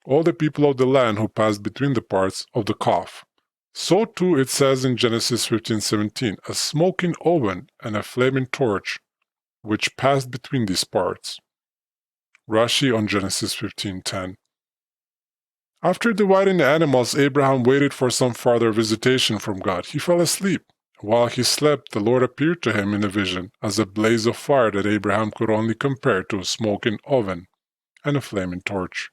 "All the people of the land who passed between the parts of the calf." So too it says in Genesis 15:17, "A smoking oven and a flaming torch which passed between these parts. Rashi on Genesis 15:10. After dividing the animals, Abraham waited for some farther visitation from God. He fell asleep. While he slept, the Lord appeared to him in a vision as a blaze of fire that Abraham could only compare to a smoking oven and a flaming torch.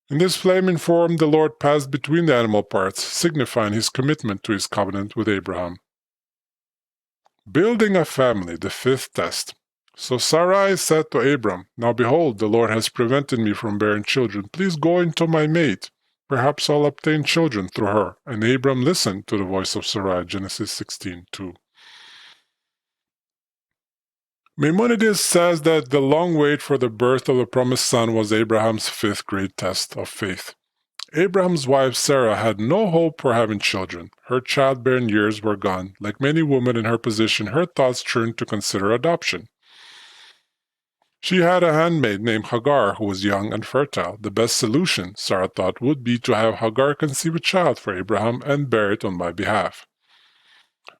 In this flaming form, the Lord passed between the animal parts, signifying his commitment to his covenant with Abraham. Building a family, the fifth test. So Sarai said to Abram, "Now behold, the Lord has prevented me from bearing children. Please go into my mate. Perhaps I'll obtain children through her." And Abram listened to the voice of Sarai, Genesis 16:2. Maimonides says that the long wait for the birth of the promised son was Abraham's fifth great test of faith. Abraham's wife Sarah had no hope for having children. Her childbearing years were gone. Like many women in her position, her thoughts turned to consider adoption. She had a handmaid named Hagar who was young and fertile. The best solution, Sarah thought, would be to have Hagar conceive a child for Abraham and bear it on my behalf.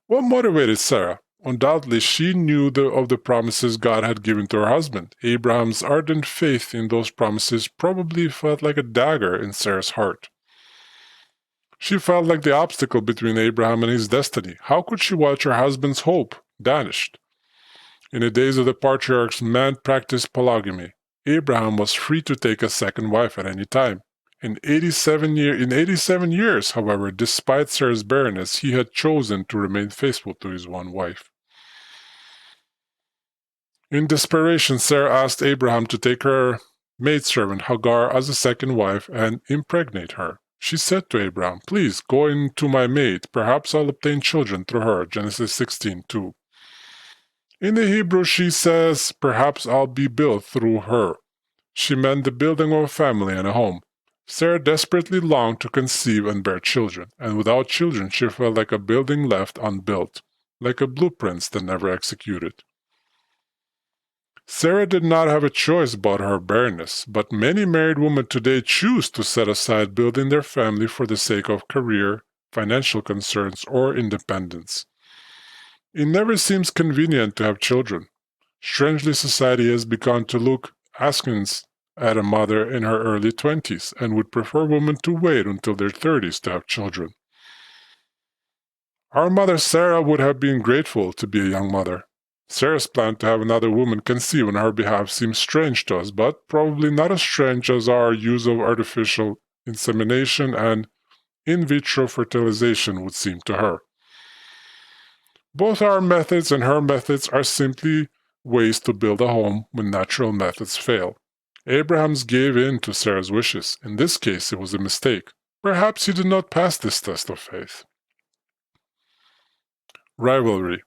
What motivated Sarah? Undoubtedly, she knew of the promises God had given to her husband. Abraham's ardent faith in those promises probably felt like a dagger in Sarah's heart. She felt like the obstacle between Abraham and his destiny. How could she watch her husband's hope vanished? In the days of the patriarchs, man practiced polygamy. Abraham was free to take a second wife at any time. In 87 years, however, despite Sarah's barrenness, he had chosen to remain faithful to his one wife. In desperation, Sarah asked Abraham to take her maidservant Hagar as a second wife and impregnate her. She said to Abraham, "Please go into my maid. Perhaps I'll obtain children through her." Genesis 16:2. In the Hebrew, she says, "Perhaps I'll be built through her." She meant the building of a family and a home. Sarah desperately longed to conceive and bear children, and without children she felt like a building left unbuilt, like a blueprint that never executed. Sarah did not have a choice about her barrenness, but many married women today choose to set aside building their family for the sake of career, financial concerns, or independence. It never seems convenient to have children. Strangely, society has begun to look askance at a mother in her early 20s and would prefer women to wait until their 30s to have children. Our mother Sarah would have been grateful to be a young mother. Sarah's plan to have another woman conceive on her behalf seems strange to us, but probably not as strange as our use of artificial insemination and in vitro fertilization would seem to her. Both our methods and her methods are simply ways to build a home when natural methods fail. Abraham's gave in to Sarah's wishes. In this case, it was a mistake. Perhaps he did not pass this test of faith. Rivalry.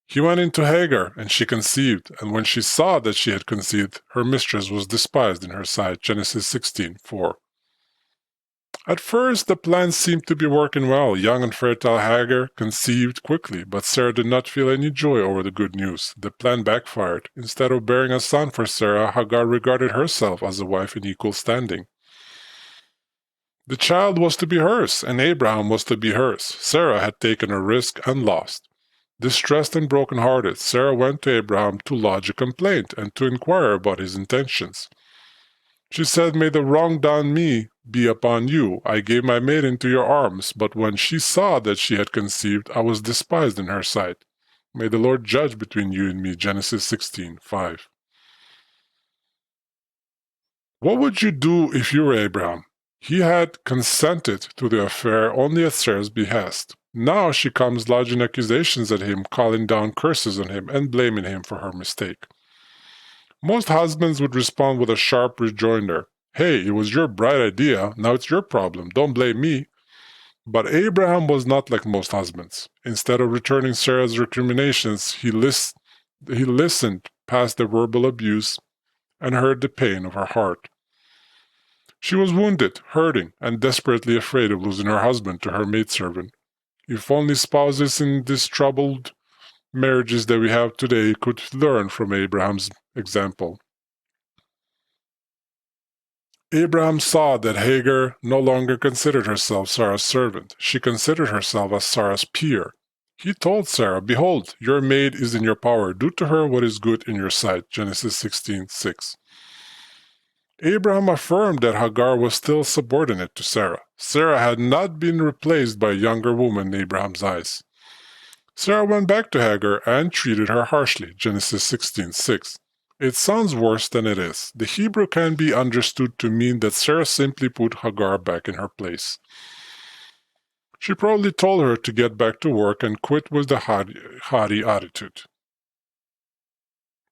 He went into Hagar, and she conceived, and when she saw that she had conceived, her mistress was despised in her sight. Genesis 16:4. At first, the plan seemed to be working well. Young and fertile Hagar conceived quickly, but Sarah did not feel any joy over the good news. The plan backfired. Instead of bearing a son for Sarah, Hagar regarded herself as a wife in equal standing. The child was to be hers, and Abraham was to be hers. Sarah had taken a risk and lost. Distressed and broken-hearted, Sarah went to Abraham to lodge a complaint and to inquire about his intentions. She said, "May the wrong done me be upon you. I gave my maid into your arms, but when she saw that she had conceived, I was despised in her sight. May the Lord judge between you and me." Genesis 16:5. What would you do if you were Abraham? He had consented to the affair only at Sarah's behest. Now she comes lodging accusations at him, calling down curses on him, and blaming him for her mistake. Most husbands would respond with a sharp rejoinder. "Hey, it was your bright idea, now it's your problem, don't blame me." But Abraham was not like most husbands. Instead of returning Sarah's recriminations, he listened past the verbal abuse and heard the pain of her heart. She was wounded, hurting, and desperately afraid of losing her husband to her maidservant. If only spouses in these troubled marriages that we have today could learn from Abraham's example. Abraham saw that Hagar no longer considered herself Sarah's servant. She considered herself as Sarah's peer. He told Sarah, "Behold, your maid is in your power. Do to her what is good in your sight." Genesis 16:6. Abraham affirmed that Hagar was still subordinate to Sarah. Sarah had not been replaced by a younger woman in Abraham's eyes. Sarah went back to Hagar and treated her harshly. Genesis 16:6. It sounds worse than it is. The Hebrew can be understood to mean that Sarah simply put Hagar back in her place. She probably told her to get back to work and quit with the haughty attitude.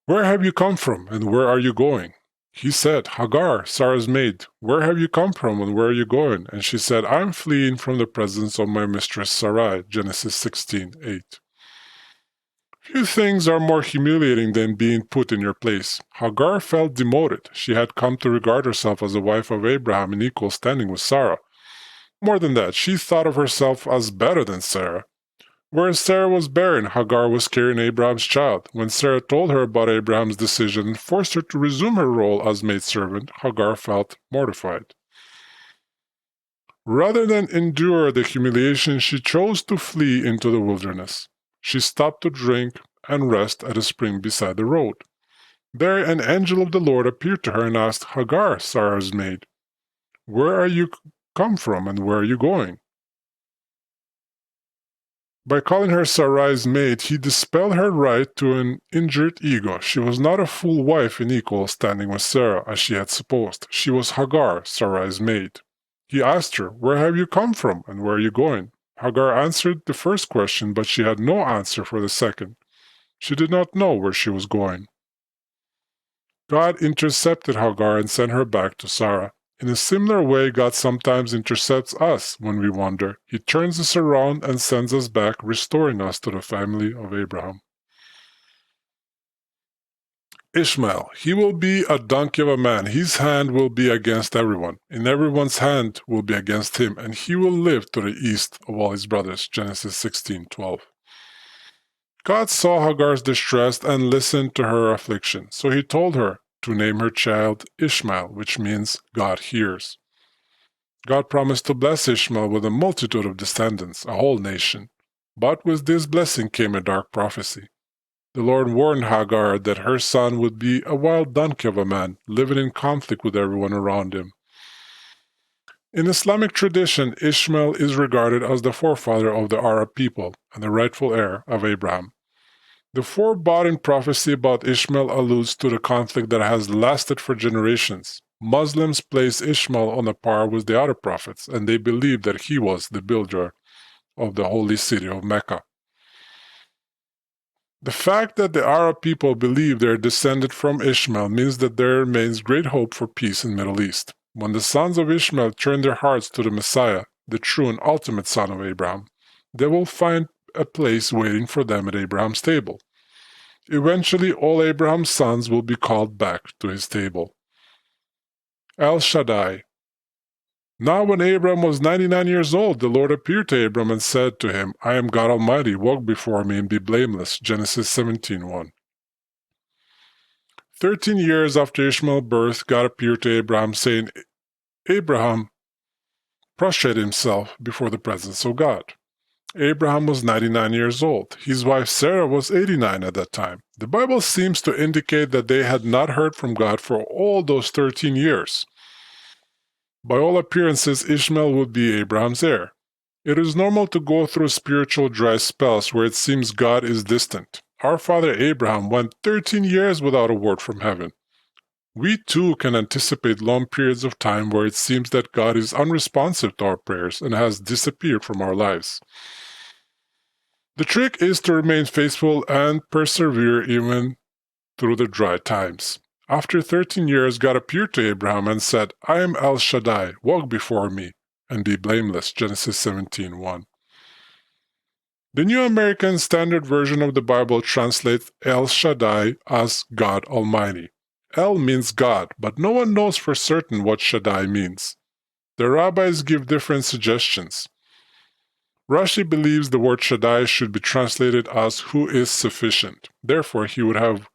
"Where have you come from, and where are you going?" He said, "Hagar, Sarah's maid, where have you come from, and where are you going?" And she said, "I'm fleeing from the presence of my mistress Sarai." Genesis 16:8. Few things are more humiliating than being put in your place. Hagar felt demoted. She had come to regard herself as the wife of Abraham in equal standing with Sarah. More than that, she thought of herself as better than Sarah. Whereas Sarah was barren, Hagar was carrying Abraham's child. When Sarah told her about Abraham's decision and forced her to resume her role as maidservant, Hagar felt mortified. Rather than endure the humiliation, she chose to flee into the wilderness. She stopped to drink and rest at a spring beside the road. There an angel of the Lord appeared to her and asked, "Hagar, Sarah's maid, where are you come from and where are you going?" By calling her Sarai's maid, he dispelled her right to an injured ego. She was not a full wife in equal standing with Sarah, as she had supposed. She was Hagar, Sarai's maid. He asked her, "Where have you come from and where are you going?" Hagar answered the first question, but she had no answer for the second. She did not know where she was going. God intercepted Hagar and sent her back to Sarah. In a similar way, God sometimes intercepts us when we wander. He turns us around and sends us back, restoring us to the family of Abraham. Ishmael, he will be a donkey of a man. His hand will be against everyone, and everyone's hand will be against him, and he will live to the east of all his brothers. Genesis 16:12. God saw Hagar's distress and listened to her affliction, so he told her to name her child Ishmael, which means God hears. God promised to bless Ishmael with a multitude of descendants, a whole nation. But with this blessing came a dark prophecy. The Lord warned Hagar that her son would be a wild donkey of a man, living in conflict with everyone around him. In Islamic tradition, Ishmael is regarded as the forefather of the Arab people and the rightful heir of Abraham. The foreboding prophecy about Ishmael alludes to the conflict that has lasted for generations. Muslims place Ishmael on a par with the other prophets, and they believe that he was the builder of the holy city of Mecca. The fact that the Arab people believe they are descended from Ishmael means that there remains great hope for peace in the Middle East. When the sons of Ishmael turn their hearts to the Messiah, the true and ultimate son of Abraham, they will find a place waiting for them at Abraham's table. Eventually, all Abraham's sons will be called back to his table. El Shaddai. Now when Abram was 99 years old, the Lord appeared to Abram and said to him, "I am God Almighty, walk before me and be blameless." Genesis 17:1. 13 years after Ishmael's birth, God appeared to Abraham, saying, "Abraham prostrated himself before the presence of God." Abraham was 99 years old. His wife Sarah was 89 at that time. The Bible seems to indicate that they had not heard from God for all those 13 years. By all appearances, Ishmael would be Abraham's heir. It is normal to go through spiritual dry spells where it seems God is distant. Our father Abraham went 13 years without a word from heaven. We too can anticipate long periods of time where it seems that God is unresponsive to our prayers and has disappeared from our lives. The trick is to remain faithful and persevere even through the dry times. After 13 years, God appeared to Abraham and said, "I am El Shaddai, walk before me and be blameless." Genesis 17:1. The New American Standard Version of the Bible translates El Shaddai as God Almighty. El means God, but no one knows for certain what Shaddai means. The rabbis give different suggestions. Rashi believes the word Shaddai should be translated as "who is sufficient." Therefore, he would have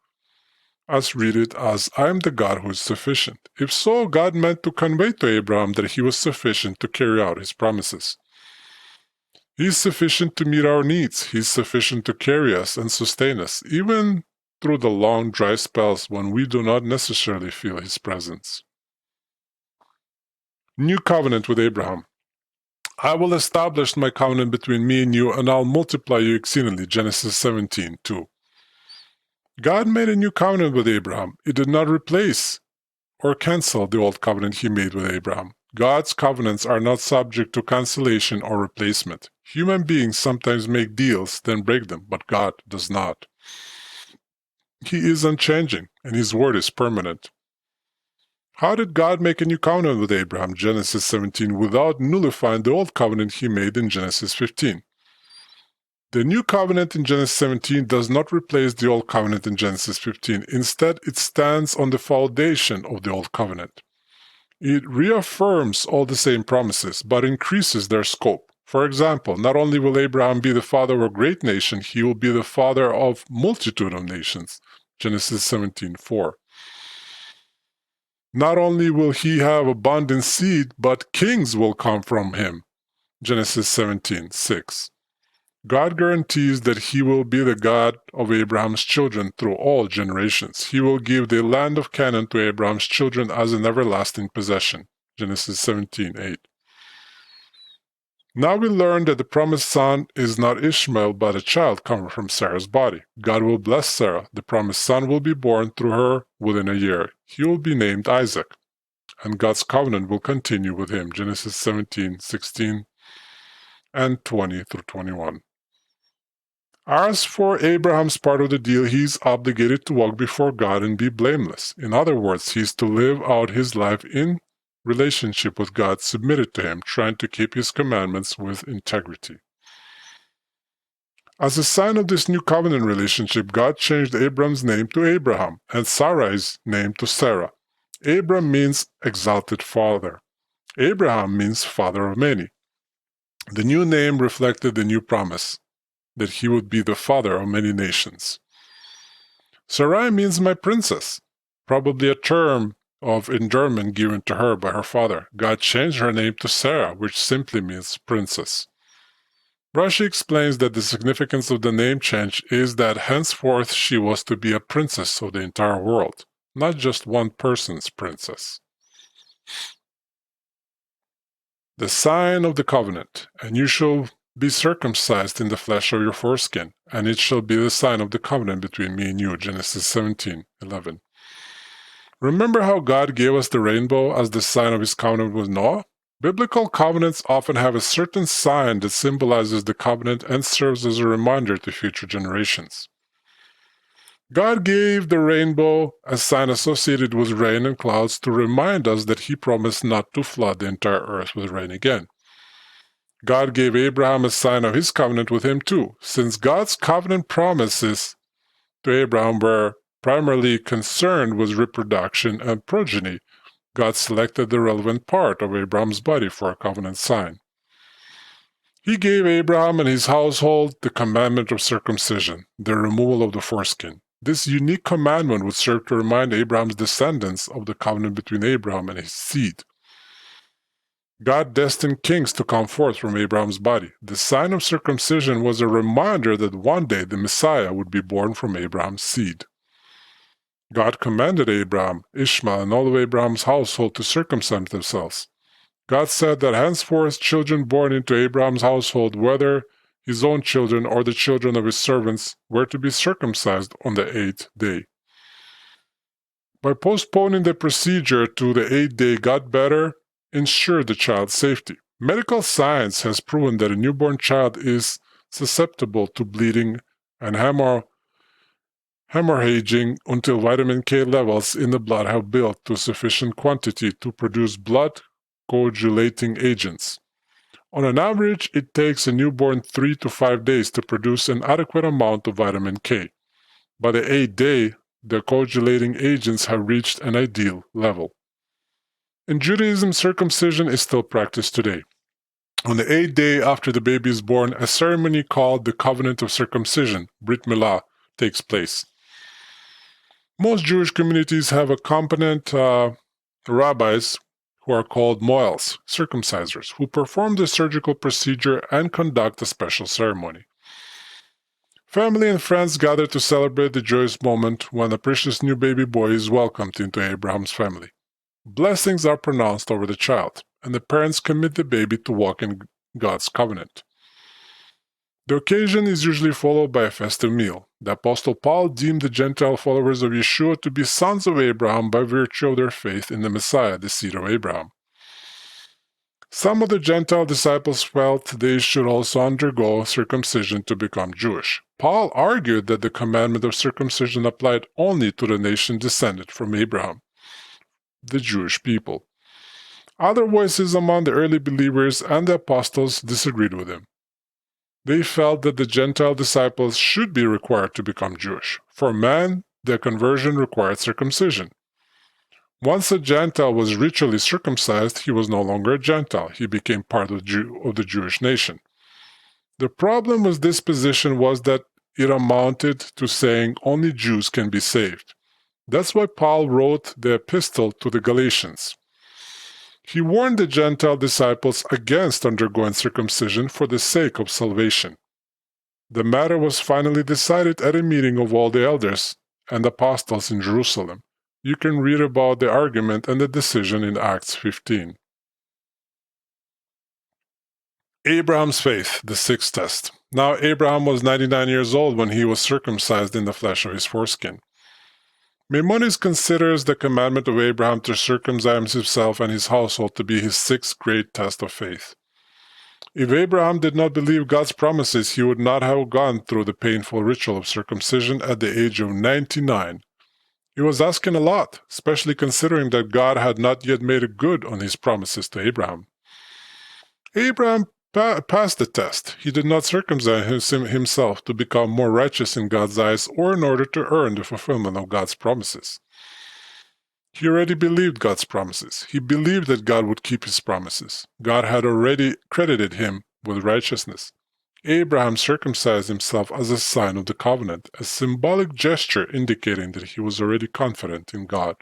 us read it as "I am the God who is sufficient." If so, God meant to convey to Abraham that he was sufficient to carry out his promises. He is sufficient to meet our needs. He is sufficient to carry us and sustain us, even through the long, dry spells when we do not necessarily feel His presence. New covenant with Abraham. I will establish my covenant between me and you, and I'll multiply you exceedingly. Genesis 17:2. God made a new covenant with Abraham. It did not replace or cancel the old covenant He made with Abraham. God's covenants are not subject to cancellation or replacement. Human beings sometimes make deals, then break them, but God does not. He is unchanging, and His word is permanent. How did God make a new covenant with Abraham, Genesis 17, without nullifying the old covenant He made in Genesis 15? The new covenant in Genesis 17 does not replace the old covenant in Genesis 15. Instead, it stands on the foundation of the old covenant. It reaffirms all the same promises, but increases their scope. For example, not only will Abraham be the father of a great nation, he will be the father of multitude of nations, Genesis 17:4. Not only will he have abundant seed, but kings will come from him, Genesis 17:6. God guarantees that He will be the God of Abraham's children through all generations. He will give the land of Canaan to Abraham's children as an everlasting possession, Genesis 17:8. Now we learn that the promised son is not Ishmael, but a child coming from Sarah's body. God will bless Sarah. The promised son will be born through her within a year. He will be named Isaac, and God's covenant will continue with him, Genesis 17:16 and 20 through 21. As for Abraham's part of the deal, he is obligated to walk before God and be blameless. In other words, he is to live out his life in relationship with God, submitted to Him, trying to keep His commandments with integrity. As a sign of this new covenant relationship, God changed Abram's name to Abraham and Sarai's name to Sarah. Abram means exalted father. Abraham means father of many. The new name reflected the new promise that he would be the father of many nations. Sarai means my princess, probably a term of endearment given to her by her father. God changed her name to Sarah, which simply means princess. Rashi explains that the significance of the name change is that henceforth she was to be a princess of the entire world, not just one person's princess. The sign of the covenant, and you shall be circumcised in the flesh of your foreskin, and it shall be the sign of the covenant between me and you, Genesis 17:11. Remember how God gave us the rainbow as the sign of His covenant with Noah? Biblical covenants often have a certain sign that symbolizes the covenant and serves as a reminder to future generations. God gave the rainbow, a sign associated with rain and clouds, to remind us that He promised not to flood the entire earth with rain again. God gave Abraham a sign of His covenant with him too. Since God's covenant promises to Abraham were primarily concerned with reproduction and progeny, God selected the relevant part of Abraham's body for a covenant sign. He gave Abraham and his household the commandment of circumcision, the removal of the foreskin. This unique commandment would serve to remind Abraham's descendants of the covenant between Abraham and his seed. God destined kings to come forth from Abraham's body. The sign of circumcision was a reminder that one day the Messiah would be born from Abraham's seed. God commanded Abraham, Ishmael, and all of Abraham's household to circumcise themselves. God said that henceforth children born into Abraham's household, whether his own children or the children of his servants, were to be circumcised on the 8th day. By postponing the procedure to the 8th day, God better ensured the child's safety. Medical science has proven that a newborn child is susceptible to bleeding and hemorrhaging until vitamin K levels in the blood have built to sufficient quantity to produce blood coagulating agents. On an average, it takes a newborn 3 to 5 days to produce an adequate amount of vitamin K. By the 8th day, the coagulating agents have reached an ideal level. In Judaism, circumcision is still practiced today. On the 8th day after the baby is born, a ceremony called the Covenant of Circumcision, Brit Milah, takes place. Most Jewish communities have competent rabbis who are called moels, circumcisers, who perform the surgical procedure and conduct a special ceremony. Family and friends gather to celebrate the joyous moment when a precious new baby boy is welcomed into Abraham's family. Blessings are pronounced over the child, and the parents commit the baby to walk in God's covenant. The occasion is usually followed by a festive meal. The Apostle Paul deemed the Gentile followers of Yeshua to be sons of Abraham by virtue of their faith in the Messiah, the seed of Abraham. Some of the Gentile disciples felt they should also undergo circumcision to become Jewish. Paul argued that the commandment of circumcision applied only to the nation descended from Abraham, the Jewish people. Other voices among the early believers and the apostles disagreed with him. They felt that the Gentile disciples should be required to become Jewish. For man, their conversion required circumcision. Once a Gentile was ritually circumcised, he was no longer a Gentile. He became part of the Jewish nation. The problem with this position was that it amounted to saying only Jews can be saved. That's why Paul wrote the epistle to the Galatians. He warned the Gentile disciples against undergoing circumcision for the sake of salvation. The matter was finally decided at a meeting of all the elders and apostles in Jerusalem. You can read about the argument and the decision in Acts 15. Abraham's faith, the sixth test. Now Abraham was 99 years old when he was circumcised in the flesh of his foreskin. Maimonides considers the commandment of Abraham to circumcise himself and his household to be his sixth great test of faith. If Abraham did not believe God's promises, he would not have gone through the painful ritual of circumcision at the age of 99. He was asking a lot, especially considering that God had not yet made good on his promises to Abraham. Abraham passed the test. He did not circumcise himself to become more righteous in God's eyes or in order to earn the fulfillment of God's promises. He already believed God's promises. He believed that God would keep his promises. God had already credited him with righteousness. Abraham circumcised himself as a sign of the covenant, a symbolic gesture indicating that he was already confident in God.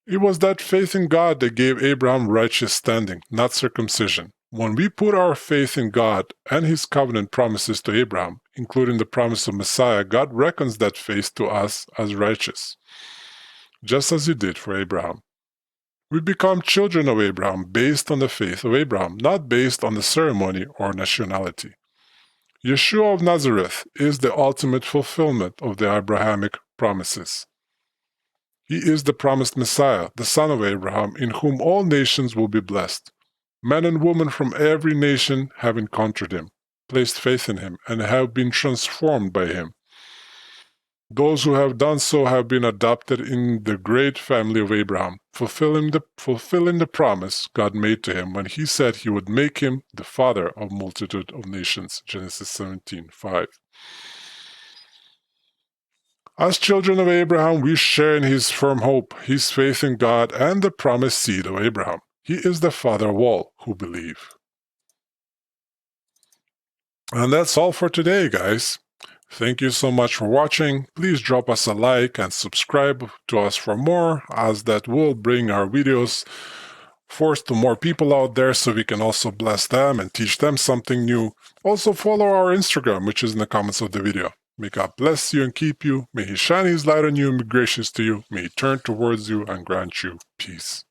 It was that faith in God that gave Abraham righteous standing, not circumcision. When we put our faith in God and his covenant promises to Abraham, including the promise of Messiah, God reckons that faith to us as righteous, just as he did for Abraham. We become children of Abraham based on the faith of Abraham, not based on the ceremony or nationality. Yeshua of Nazareth is the ultimate fulfillment of the Abrahamic promises. He is the promised Messiah, the son of Abraham, in whom all nations will be blessed. Men and women from every nation have encountered him, placed faith in him, and have been transformed by him. Those who have done so have been adopted in the great family of Abraham, fulfilling the promise God made to him when he said he would make him the father of a multitude of nations. Genesis 17:5. As children of Abraham, we share in his firm hope, his faith in God, and the promised seed of Abraham. He is the father of all who believe. And that's all for today, guys. Thank you so much for watching. Please drop us a like and subscribe to us for more, as that will bring our videos forth to more people out there so we can also bless them and teach them something new. Also follow our Instagram, which is in the comments of the video. May God bless you and keep you. May he shine his light on you and be gracious to you. May he turn towards you and grant you peace.